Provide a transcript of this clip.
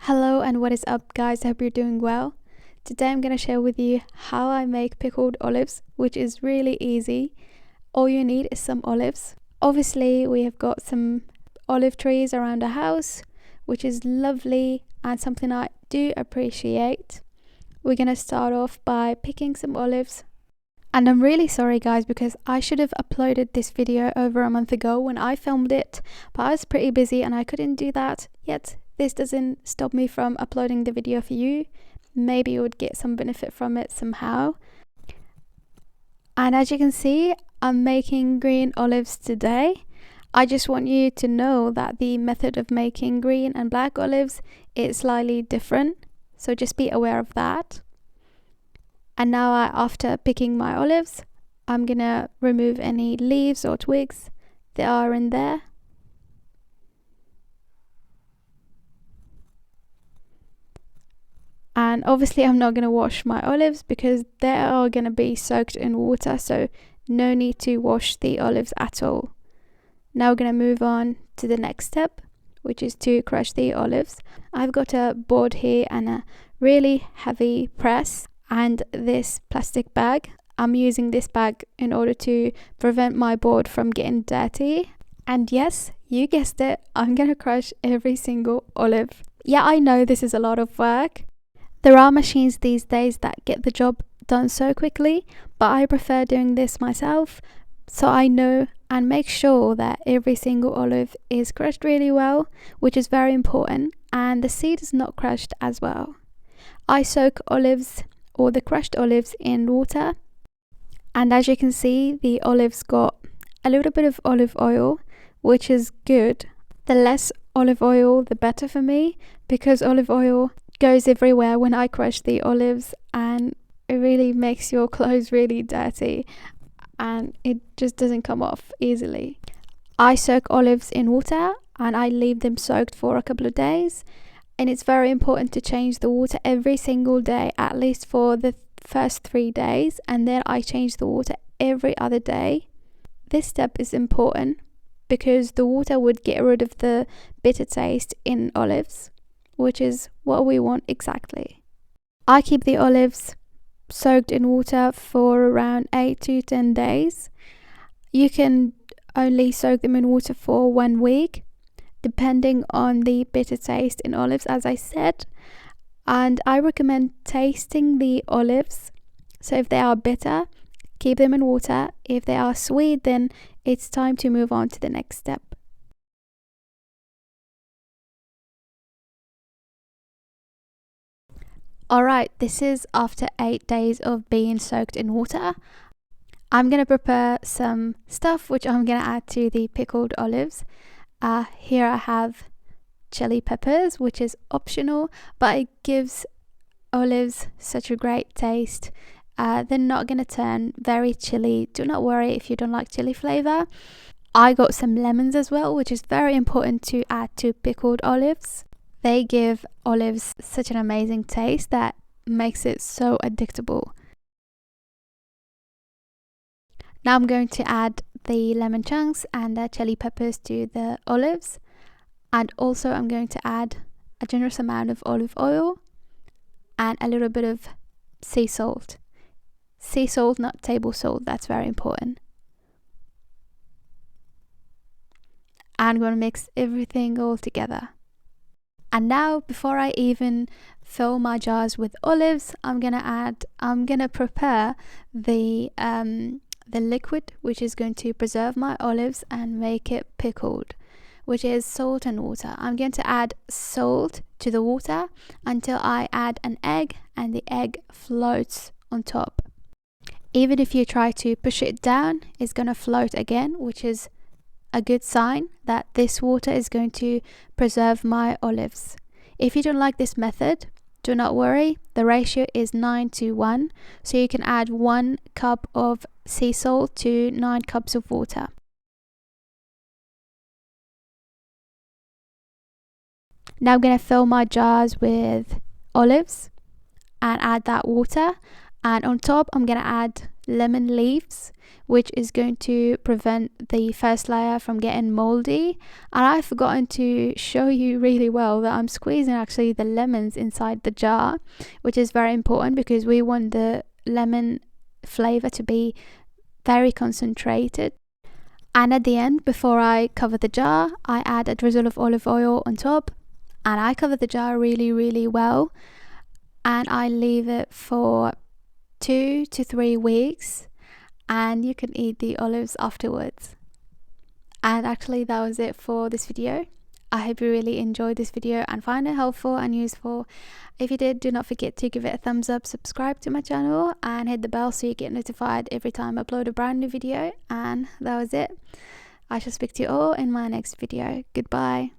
Hello and what is up guys, I hope you're doing well. Today I'm going to share with you how I make pickled olives, which is really easy. All you need is some olives. Obviously we have got some olive trees around the house, which is lovely and something I do appreciate. We're going to start off by picking some olives. And I'm really sorry guys, because I should have uploaded this video over a month ago when I filmed it, but I was pretty busy and I couldn't do that yet. This doesn't stop me from uploading the video for you. Maybe you would get some benefit from it somehow. And as you can see, I'm making green olives today. I just want you to know that the method of making green and black olives is slightly different, so just be aware of that. And now after picking my olives, I'm gonna remove any leaves or twigs that are in there. And obviously I'm not gonna wash my olives because they are gonna be soaked in water, so no need to wash the olives at all. Now we're gonna move on to the next step, which is to crush the olives. I've got a board here and a really heavy press and this plastic bag. I'm using this bag in order to prevent my board from getting dirty. And yes, you guessed it, I'm gonna crush every single olive. Yeah, I know this is a lot of work. There are machines these days that get the job done so quickly, but I prefer doing this myself, so I know and make sure that every single olive is crushed really well, which is very important, and the seed is not crushed as well. I soak olives or the crushed olives in water, and as you can see, the olives got a little bit of olive oil, which is good. The less olive oil the better for me, because olive oil goes everywhere when I crush the olives and it really makes your clothes really dirty and it just doesn't come off easily. I soak olives in water and I leave them soaked for a couple of days, and it's very important to change the water every single day, at least for the first 3 days, and then I change the water every other day. This step is important because the water would get rid of the bitter taste in olives, which is what we want exactly. I keep the olives soaked in water for around 8 to 10 days. You can only soak them in water for 1 week, depending on the bitter taste in olives, as I said. And I recommend tasting the olives. So if they are bitter, keep them in water. If they are sweet, then it's time to move on to the next step. Alright, this is after 8 days of being soaked in water. I'm going to prepare some stuff which I'm going to add to the pickled olives. Here I have chili peppers, which is optional, but it gives olives such a great taste. They're not going to turn very chilly. Do not worry if you don't like chili flavor. I got some lemons as well, which is very important to add to pickled olives. They give olives such an amazing taste that makes it so addictable. Now I'm going to add the lemon chunks and the chili peppers to the olives, and also I'm going to add a generous amount of olive oil and a little bit of sea salt. Sea salt, not table salt, that's very important. I'm going to mix everything all together. And now, before I even fill my jars with olives, I'm gonna prepare the liquid which is going to preserve my olives and make it pickled, which is salt and water. I'm going to add salt to the water until I add an egg and the egg floats on top. Even if you try to push it down, it's gonna float again, which is a good sign that this water is going to preserve my olives. If you don't like this method, do not worry, the ratio is 9:1, so you can add 1 cup of sea salt to 9 cups of water. Now I'm going to fill my jars with olives and add that water, And on top I'm gonna add lemon leaves, which is going to prevent the first layer from getting moldy. And I've forgotten to show you really well that I'm squeezing actually the lemons inside the jar, which is very important because we want the lemon flavor to be very concentrated. And at the end, before I cover the jar, I add a drizzle of olive oil on top, and I cover the jar really well, and I leave it for 2 to 3 weeks, and you can eat the olives afterwards. And actually that was it for this video. I hope you really enjoyed this video and find it helpful and useful. If you did, do not forget to give it a thumbs up, subscribe to my channel, and hit the bell so you get notified every time I upload a brand new video. And that was it. I shall speak to you all in my next video. Goodbye.